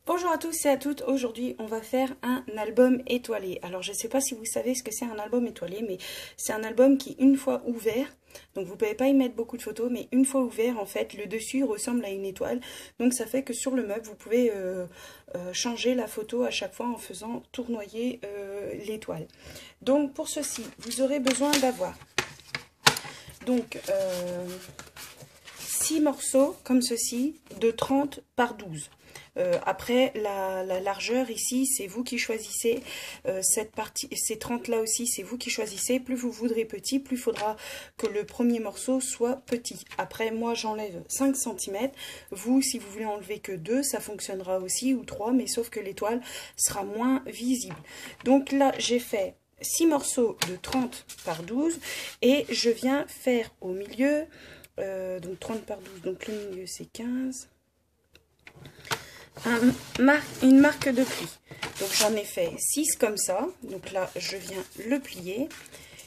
Bonjour à tous et à toutes, aujourd'hui on va faire un album étoilé. Alors je ne sais pas si vous savez ce que c'est un album étoilé, mais c'est un album qui une fois ouvert, donc vous ne pouvez pas y mettre beaucoup de photos, mais une fois ouvert en fait, le dessus ressemble à une étoile. Donc ça fait que sur le meuble, vous pouvez changer la photo à chaque fois en faisant tournoyer l'étoile. Donc pour ceci, vous aurez besoin d'avoir donc 6 morceaux comme ceci de 30 par 12. Après, la largeur ici, c'est vous qui choisissez. Cette partie, ces 30 là aussi, c'est vous qui choisissez. Plus vous voudrez petit, plus il faudra que le premier morceau soit petit. Après, moi, j'enlève 5 cm. Vous, si vous voulez enlever que 2, ça fonctionnera aussi, ou 3, mais sauf que l'étoile sera moins visible. Donc là, j'ai fait 6 morceaux de 30 par 12 et je viens faire au milieu, donc 30 par 12, donc le milieu c'est 15. Une marque de pli. Donc j'en ai fait 6 comme ça. Donc là, je viens le plier.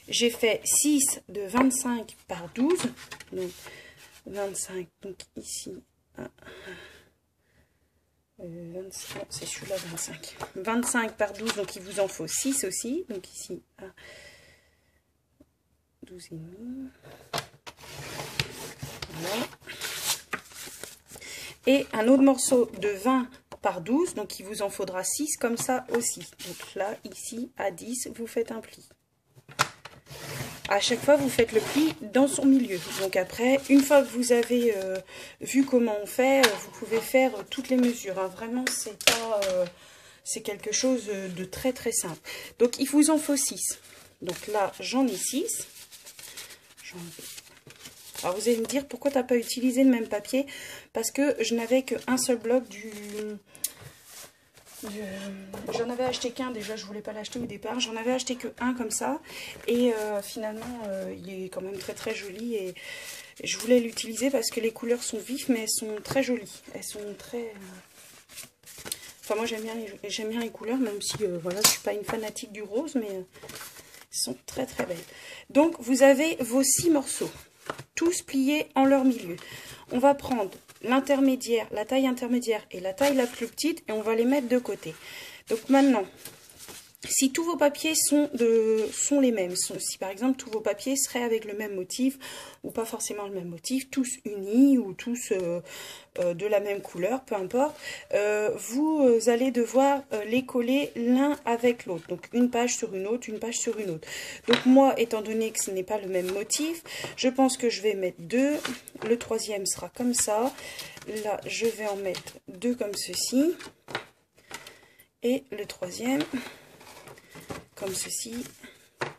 J'ai fait 6 de 25 par 12. Donc 25. Donc ici, 25, c'est celui-là 25. 25 par 12, donc il vous en faut 6 aussi. Donc ici, 12 et demi. Voilà. Et un autre morceau de 20 par 12, donc il vous en faudra 6 comme ça aussi. Donc là, ici, à 10, vous faites un pli. À chaque fois, vous faites le pli dans son milieu. Donc après, une fois que vous avez vu comment on fait, vous pouvez faire toutes les mesures. Hein. Vraiment, c'est pas, c'est quelque chose de très très simple. Donc il vous en faut 6. Donc là, j'en ai 6. Alors vous allez me dire pourquoi tu n'as pas utilisé le même papier, parce que je n'avais qu'un seul bloc j'en avais acheté qu'un, déjà je voulais pas l'acheter au départ, j'en avais acheté que un comme ça, et finalement il est quand même très très joli, et je voulais l'utiliser parce que les couleurs sont vives, mais elles sont très jolies, elles sont très... Enfin moi j'aime bien les couleurs, même si voilà, je suis pas une fanatique du rose, mais elles sont très très belles. Donc vous avez vos 6 morceaux. Tous pliés en leur milieu. On va prendre l'intermédiaire, la taille intermédiaire et la taille la plus petite et on va les mettre de côté. Donc maintenant, si tous vos papiers sont les mêmes, si par exemple tous vos papiers seraient avec le même motif ou pas forcément le même motif, tous unis ou tous de la même couleur, peu importe, vous allez devoir les coller l'un avec l'autre. Donc une page sur une autre, une page sur une autre. Donc moi, étant donné que ce n'est pas le même motif, je pense que je vais mettre 2. Le troisième sera comme ça. Là, je vais en mettre 2 comme ceci. Et le troisième... comme ceci,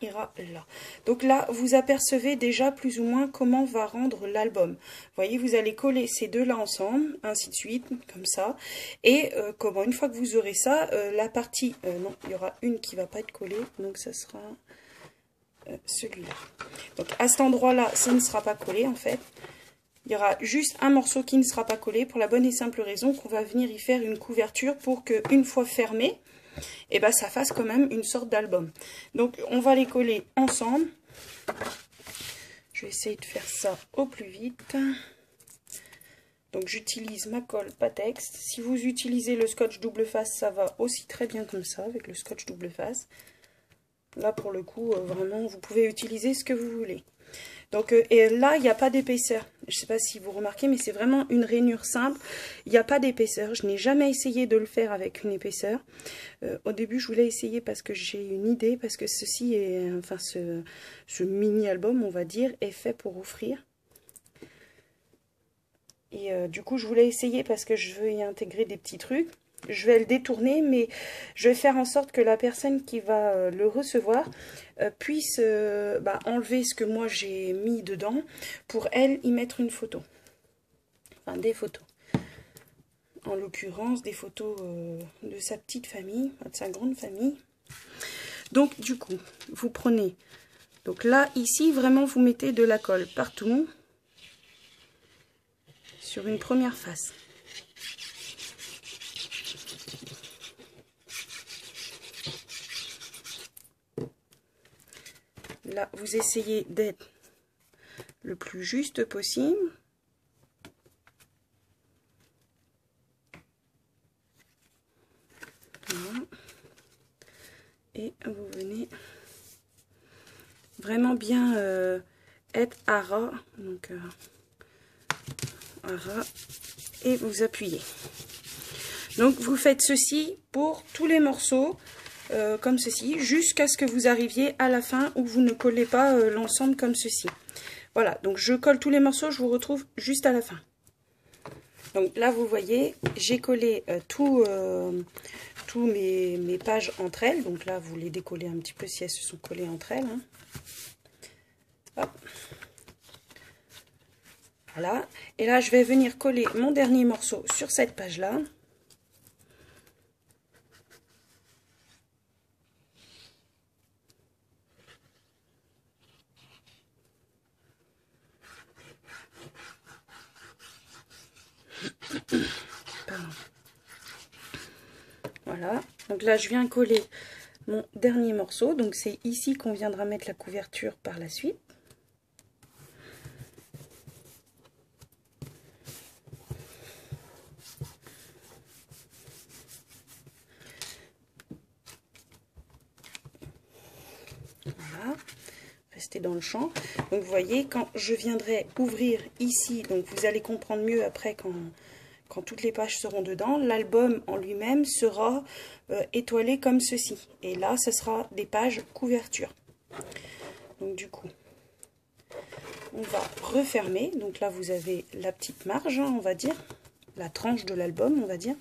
ira là. Donc là, vous apercevez déjà plus ou moins comment va rendre l'album. Vous voyez, vous allez coller ces deux-là ensemble, ainsi de suite, comme ça. Et comment, une fois que vous aurez ça, la partie... non, il y aura une qui ne va pas être collée, donc ça sera celui-là. Donc à cet endroit-là, ça ne sera pas collé en fait. Il y aura juste un morceau qui ne sera pas collé pour la bonne et simple raison qu'on va venir y faire une couverture pour qu'une fois fermé, et ben ça fasse quand même une sorte d'album. Donc on va les coller ensemble. Je vais essayer de faire ça au plus vite. Donc j'utilise ma colle Pattex. Si vous utilisez le scotch double face, ça va aussi très bien comme ça, avec le scotch double face. Là pour le coup, vraiment, vous pouvez utiliser ce que vous voulez. Donc et là, il n'y a pas d'épaisseur. Je ne sais pas si vous remarquez, mais c'est vraiment une rainure simple. Il n'y a pas d'épaisseur. Je n'ai jamais essayé de le faire avec une épaisseur. Au début, je voulais essayer parce que j'ai une idée, parce que ceci est, enfin, ce mini-album, on va dire, est fait pour offrir. Et du coup, je voulais essayer parce que je veux y intégrer des petits trucs. Je vais le détourner, mais je vais faire en sorte que la personne qui va le recevoir puisse enlever ce que moi j'ai mis dedans pour elle y mettre une photo. Enfin, des photos. En l'occurrence, des photos de sa petite famille, de sa grande famille. Donc, du coup, vous prenez... Donc là, ici, vraiment, vous mettez de la colle partout sur une première face. Là, vous essayez d'être le plus juste possible. et vous venez vraiment bien être à ras, donc à ras, et vous appuyez. Donc vous faites ceci pour tous les morceaux, comme ceci, jusqu'à ce que vous arriviez à la fin où vous ne collez pas l'ensemble comme ceci. Voilà, donc je colle tous les morceaux, je vous retrouve juste à la fin. Donc là vous voyez, j'ai collé tous mes pages entre elles. Donc là vous les décollez un petit peu si elles se sont collées entre elles. Hein. Hop. Voilà, et là je vais venir coller mon dernier morceau sur cette page là. Pardon. Voilà, donc là je viens coller mon dernier morceau, donc c'est ici qu'on viendra mettre la couverture par la suite. Voilà, restez dans le champ. Donc vous voyez, quand je viendrai ouvrir ici, donc vous allez comprendre mieux après quand toutes les pages seront dedans, l'album en lui-même sera étoilé comme ceci. Et là, ce sera des pages couverture. Donc du coup, on va refermer. Donc là, vous avez la petite marge, hein, on va dire, la tranche de l'album, on va dire.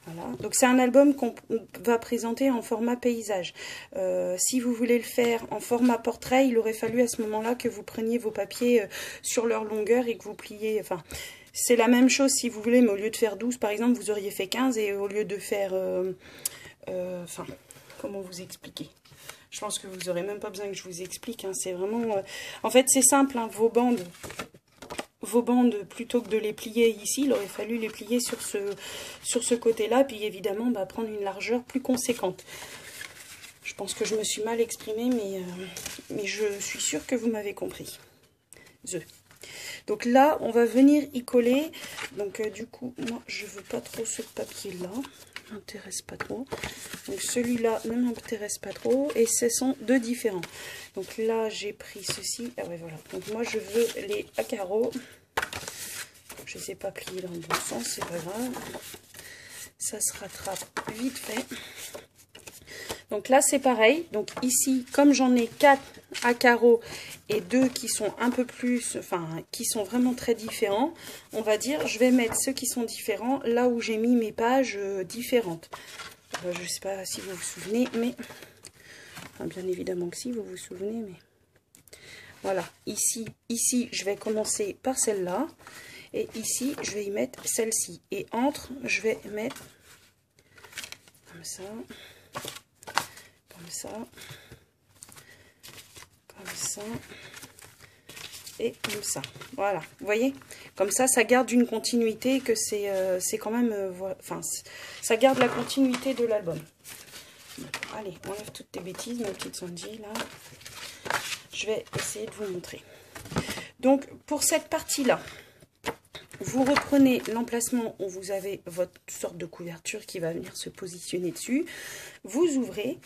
Voilà. Donc c'est un album qu'on va présenter en format paysage. Si vous voulez le faire en format portrait, il aurait fallu à ce moment-là que vous preniez vos papiers sur leur longueur et que vous pliez... Enfin, c'est la même chose si vous voulez, mais au lieu de faire 12 par exemple, vous auriez fait 15 et au lieu de faire... enfin, comment vous expliquer? Je pense que vous n'aurez même pas besoin que je vous explique. Hein, c'est vraiment... en fait, c'est simple, hein, vos bandes, plutôt que de les plier ici, il aurait fallu les plier sur ce côté-là, puis évidemment bah, prendre une largeur plus conséquente. Je pense que je me suis mal exprimée, mais je suis sûre que vous m'avez compris. Donc là, on va venir y coller. Donc du coup, moi, je veux pas trop ce papier-là. M'intéresse pas trop. Donc celui-là ne m'intéresse pas trop. Et ce sont deux différents. Donc là, j'ai pris ceci. Ah ouais, voilà. Donc moi, je veux les à carreaux. Je ne sais pas plier dans le bon sens, c'est pas grave. Ça se rattrape vite fait. Donc là, c'est pareil. Donc ici, comme j'en ai 4 à carreaux et 2 qui sont un peu plus, enfin, qui sont vraiment très différents, on va dire, je vais mettre ceux qui sont différents là où j'ai mis mes pages différentes. Je ne sais pas si vous vous souvenez, mais... Enfin, bien évidemment que si, vous vous souvenez, mais... Voilà, ici, je vais commencer par celle-là. Et ici, je vais y mettre celle-ci. Et entre, je vais mettre comme ça, comme ça, comme ça, et comme ça. Voilà, vous voyez? Comme ça, ça garde une continuité, que c'est quand même... enfin, ça garde la continuité de l'album. Allez, on enlève toutes tes bêtises, ma petite Sandy, là. Je vais essayer de vous montrer. Donc, pour cette partie-là, vous reprenez l'emplacement où vous avez votre sorte de couverture qui va venir se positionner dessus. Vous ouvrez.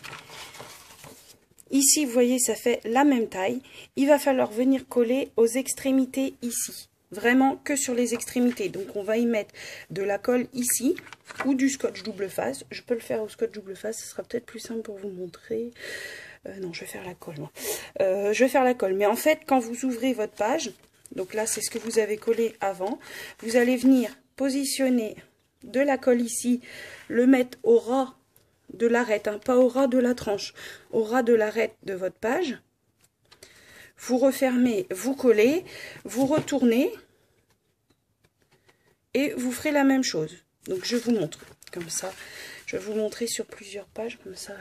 Ici, vous voyez, ça fait la même taille. Il va falloir venir coller aux extrémités ici. Vraiment que sur les extrémités. Donc, on va y mettre de la colle ici ou du scotch double face. Je peux le faire au scotch double face. Ce sera peut-être plus simple pour vous montrer. Non, je vais faire la colle, moi. Je vais faire la colle. Mais en fait, quand vous ouvrez votre page... Donc là, c'est ce que vous avez collé avant. Vous allez venir positionner de la colle ici, le mettre au ras de l'arête, hein, pas au ras de la tranche, au ras de l'arête de votre page. Vous refermez, vous collez, vous retournez et vous ferez la même chose. Donc je vous montre comme ça. Je vais vous montrer sur plusieurs pages comme ça,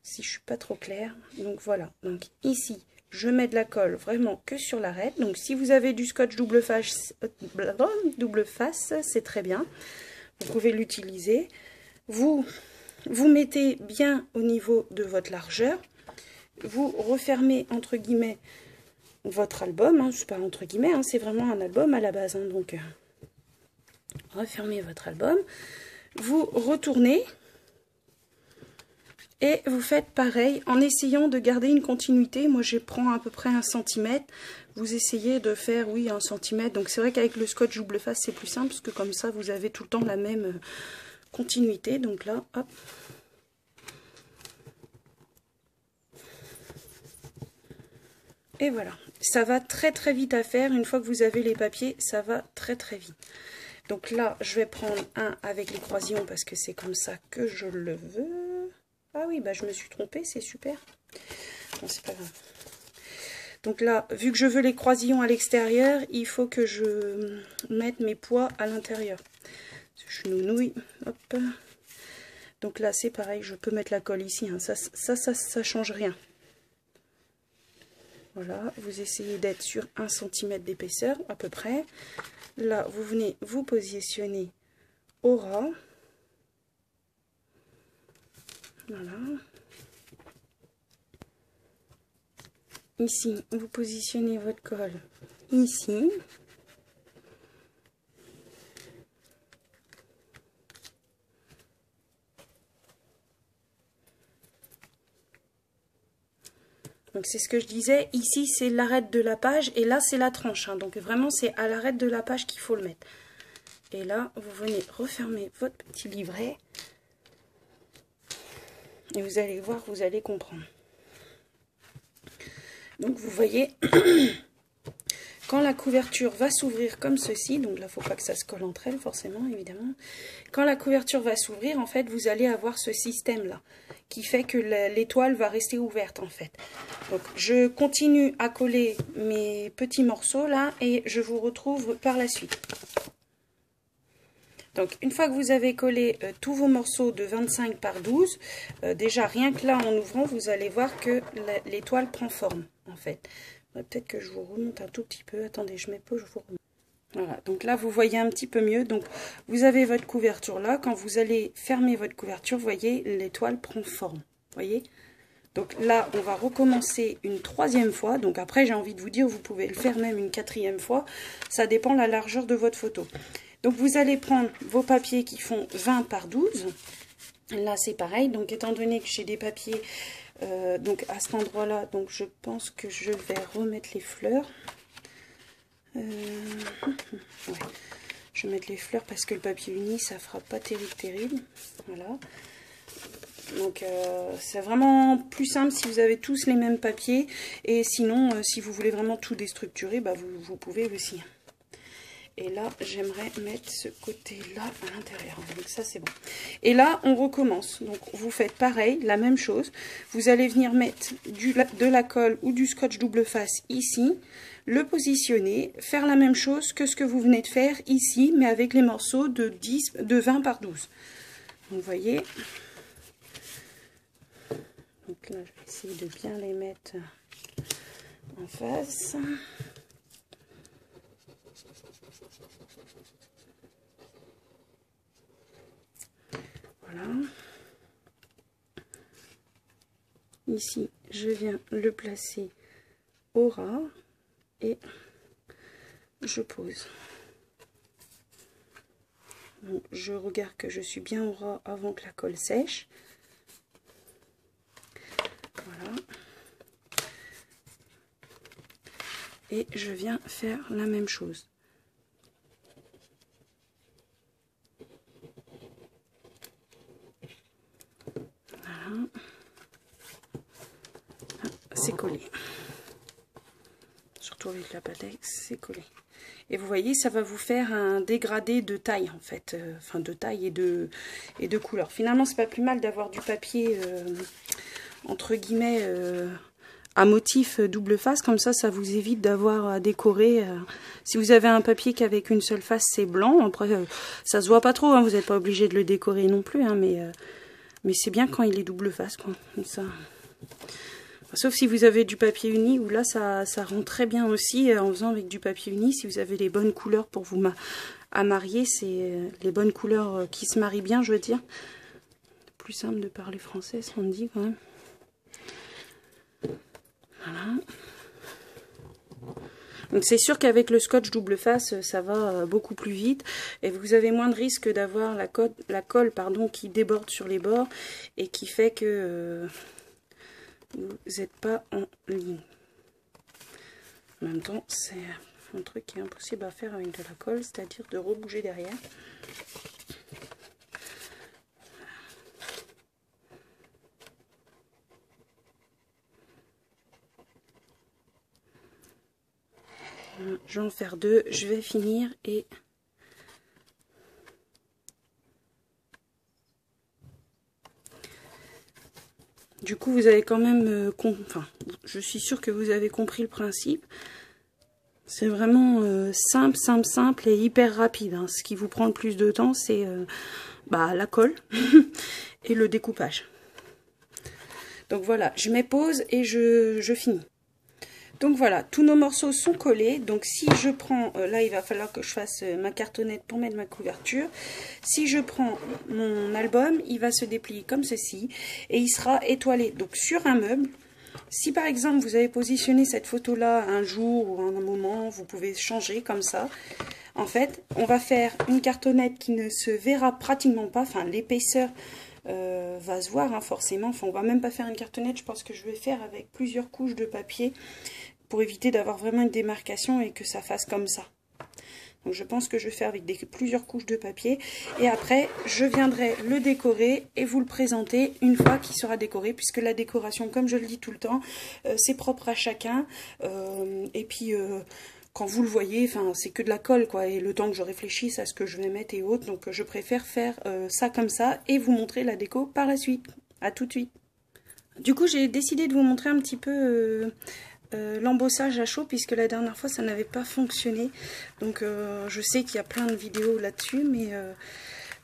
si je suis pas trop claire. Donc voilà. Donc ici, je mets de la colle vraiment que sur l'arête. Donc si vous avez du scotch double face, c'est très bien. Vous pouvez l'utiliser. Vous mettez bien au niveau de votre largeur. Vous refermez entre guillemets votre album. Hein, c'est pas entre guillemets, hein, c'est vraiment un album à la base. Hein, donc refermez votre album. Vous retournez. Et vous faites pareil en essayant de garder une continuité. Moi, je prends à peu près 1 cm. Vous essayez de faire, oui, 1 cm. Donc, c'est vrai qu'avec le scotch double face, c'est plus simple parce que comme ça, vous avez tout le temps la même continuité. Donc là, hop. Et voilà. Ça va très très vite à faire. Une fois que vous avez les papiers, ça va très très vite. Donc là, je vais prendre un avec les croisillons parce que c'est comme ça que je le veux. Ah oui, bah je me suis trompée, c'est super. Bon, c'est pas grave. Donc là, vu que je veux les croisillons à l'extérieur, il faut que je mette mes pois à l'intérieur. Je nounouille, hop. Donc là, c'est pareil, je peux mettre la colle ici. Hein. Ça change rien. Voilà, vous essayez d'être sur 1 cm d'épaisseur à peu près. Là, vous venez vous positionner au ras. Voilà. Ici, vous positionnez votre colle ici. Donc c'est ce que je disais, ici c'est l'arête de la page et là c'est la tranche. Hein. Donc vraiment c'est à l'arête de la page qu'il faut le mettre. Et là vous venez refermer votre petit livret. Et vous allez voir, vous allez comprendre. Donc vous voyez, quand la couverture va s'ouvrir comme ceci, donc là il ne faut pas que ça se colle entre elles forcément évidemment. Quand la couverture va s'ouvrir, en fait vous allez avoir ce système là, qui fait que l'étoile va rester ouverte en fait. Donc je continue à coller mes petits morceaux là et je vous retrouve par la suite. Donc une fois que vous avez collé tous vos morceaux de 25 par 12, déjà rien que là en ouvrant, vous allez voir que l'étoile prend forme en fait. Peut-être que je vous remonte un tout petit peu. Attendez, je mets pas, je vous remonte. Voilà, donc là vous voyez un petit peu mieux. Donc vous avez votre couverture là. Quand vous allez fermer votre couverture, vous voyez, l'étoile prend forme. Vous voyez? Donc là, on va recommencer une 3e fois. Donc après, j'ai envie de vous dire, vous pouvez le faire même une 4e fois. Ça dépend de la largeur de votre photo. Donc vous allez prendre vos papiers qui font 20 par 12. Là, c'est pareil. Donc étant donné que j'ai des papiers donc à cet endroit-là, donc je pense que je vais remettre les fleurs. Ouais. Je vais mettre les fleurs parce que le papier uni, ça fera pas terrible. Voilà. Donc c'est vraiment plus simple si vous avez tous les mêmes papiers. Et sinon, si vous voulez vraiment tout déstructurer, bah, vous pouvez aussi. Et là, j'aimerais mettre ce côté-là à l'intérieur. Donc ça, c'est bon. Et là, on recommence. Donc vous faites pareil, la même chose. Vous allez venir mettre de la colle ou du scotch double face ici. Le positionner, faire la même chose que ce que vous venez de faire ici, mais avec les morceaux de 20 par 12. Donc vous voyez... Donc là, je vais essayer de bien les mettre en face. Voilà. Ici, je viens le placer au ras et je pose. Donc, je regarde que je suis bien au ras avant que la colle sèche. Voilà. Et je viens faire la même chose. Voilà. C'est collé. Surtout avec la Pattex, c'est collé. Et vous voyez, ça va vous faire un dégradé de taille en fait. Enfin de taille et de couleur. Finalement, c'est pas plus mal d'avoir du papier entre guillemets à motif double face, comme ça vous évite d'avoir à décorer. Si vous avez un papier qu'avec une seule face c'est blanc, après ça se voit pas trop, hein, vous n'êtes pas obligé de le décorer non plus, hein, mais c'est bien quand il est double face, quoi, comme ça. Sauf si vous avez du papier uni, où là ça rend très bien aussi en faisant avec du papier uni. Si vous avez les bonnes couleurs pour vous marier, c'est les bonnes couleurs qui se marient bien, je veux dire. Plus simple de parler français, ça on dit quand même. Voilà. Donc c'est sûr qu'avec le scotch double face, ça va beaucoup plus vite. Et vous avez moins de risque d'avoir la colle qui déborde sur les bords et qui fait que vous n'êtes pas en ligne. En même temps, c'est un truc qui est impossible à faire avec de la colle, c'est-à-dire de rebouger derrière. Je vais en faire 2, je vais finir et du coup vous avez quand même je suis sûre que vous avez compris le principe. C'est vraiment simple et hyper rapide, hein. Ce qui vous prend le plus de temps, c'est la colle et le découpage. Donc voilà, je mets pause et je finis. Donc voilà, tous nos morceaux sont collés. Donc si je prends, là il va falloir que je fasse ma cartonnette pour mettre ma couverture. Si je prends mon album, il va se déplier comme ceci et il sera étoilé donc sur un meuble. Si par exemple vous avez positionné cette photo là un jour ou à un moment, vous pouvez changer comme ça. En fait, on va faire une cartonnette qui ne se verra pratiquement pas, enfin l'épaisseur va se voir forcément. Enfin, on va même pas faire une cartonnette, je pense que je vais faire avec plusieurs couches de papier pour éviter d'avoir vraiment une démarcation et que ça fasse comme ça. Donc je pense que je vais faire avec plusieurs couches de papier et après je viendrai le décorer et vous le présenter une fois qu'il sera décoré, puisque la décoration, comme je le dis tout le temps, c'est propre à chacun et puis quand vous le voyez, c'est que de la colle quoi, et le temps que je réfléchisse à ce que je vais mettre et autres, donc je préfère faire ça comme ça et vous montrer la déco par la suite. À tout de suite. Du coup j'ai décidé de vous montrer un petit peu l'embossage à chaud, puisque la dernière fois ça n'avait pas fonctionné. Donc je sais qu'il y a plein de vidéos là-dessus, mais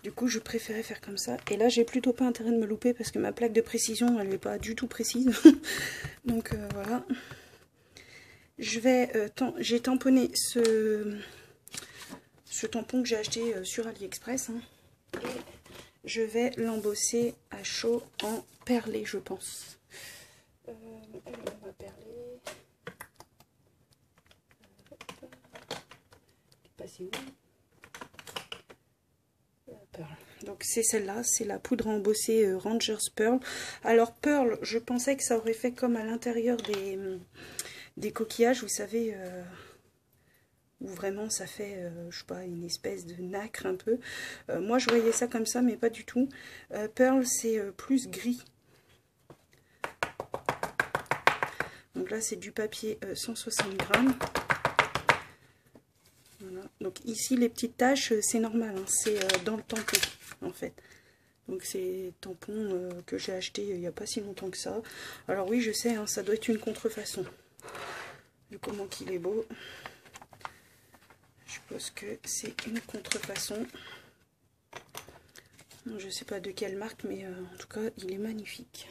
du coup je préférais faire comme ça. Et là j'ai plutôt pas intérêt de me louper parce que ma plaque de précision elle n'est pas du tout précise. Donc voilà. J'ai tamponné ce tampon que j'ai acheté sur AliExpress, hein, et je vais l'embosser à chaud en perlé, je pense. Elle va perler. Passé où? La perle. Donc c'est celle-là, c'est la poudre embossée Rangers Pearl. Alors Pearl, je pensais que ça aurait fait comme à l'intérieur des coquillages, vous savez, où vraiment ça fait, je sais pas, une espèce de nacre un peu. Moi je voyais ça comme ça, mais pas du tout. Pearl c'est plus gris. Donc là c'est du papier 160 grammes. Voilà. Donc ici les petites taches c'est normal, hein, c'est dans le tampon en fait. Donc c'est tampon que j'ai acheté il n'y a pas si longtemps que ça. Alors oui je sais, hein, ça doit être une contrefaçon. Vu comment qu'il est beau, je pense que c'est une contrefaçon. Je sais pas de quelle marque, mais en tout cas il est magnifique.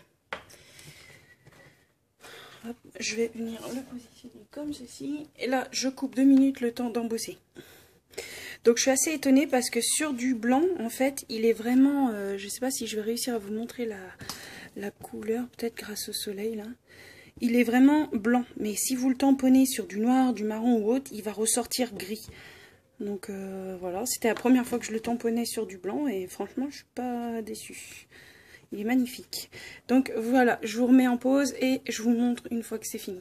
Hop, je vais venir le positionner comme ceci. Et là, je coupe 2 minutes le temps d'embosser. Donc, je suis assez étonnée parce que sur du blanc, en fait, il est vraiment... je ne sais pas si je vais réussir à vous montrer la couleur, peut-être grâce au soleil, là. Il est vraiment blanc. Mais si vous le tamponnez sur du noir, du marron ou autre, il va ressortir gris. Donc, voilà. C'était la première fois que je le tamponnais sur du blanc. Et franchement, je ne suis pas déçue. Il est magnifique. Donc voilà, je vous remets en pause et je vous montre une fois que c'est fini.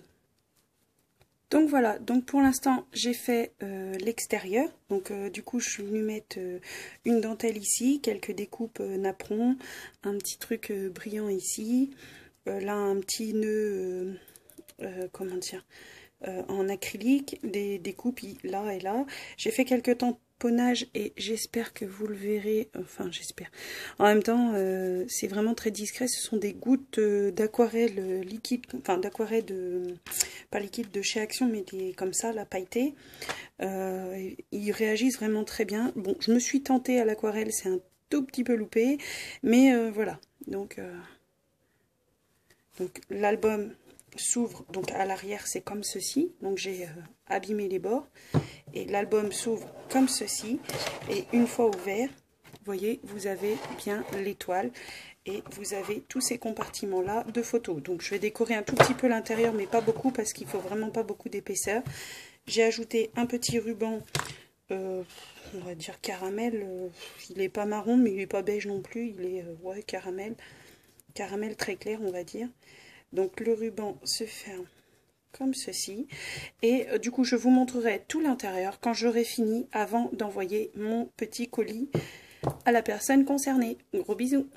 Donc voilà, donc pour l'instant j'ai fait l'extérieur. Donc du coup je suis venue mettre une dentelle ici, quelques découpes napperon, un petit truc brillant ici, là un petit nœud, comment dire, en acrylique, des découpes là et là. J'ai fait quelques tamponnages et j'espère que vous le verrez, enfin j'espère. En même temps, c'est vraiment très discret, ce sont des gouttes d'aquarelle liquide, enfin d'aquarelle pas liquide de chez Action, mais des comme ça, la pailletée. Ils réagissent vraiment très bien. Bon, je me suis tentée à l'aquarelle, c'est un tout petit peu loupé, mais voilà. Donc l'album s'ouvre, donc à l'arrière c'est comme ceci, donc j'ai abîmé les bords et l'album s'ouvre comme ceci, et une fois ouvert, vous voyez, vous avez bien l'étoile et vous avez tous ces compartiments là de photos. Donc je vais décorer un tout petit peu l'intérieur, mais pas beaucoup parce qu'il faut vraiment pas beaucoup d'épaisseur. J'ai ajouté un petit ruban, on va dire caramel. Il n'est pas marron, mais il n'est pas beige non plus. Il est ouais, caramel. Caramel très clair, on va dire. Donc le ruban se ferme comme ceci. Et du coup, je vous montrerai tout l'intérieur quand j'aurai fini, avant d'envoyer mon petit colis à la personne concernée. Gros bisous!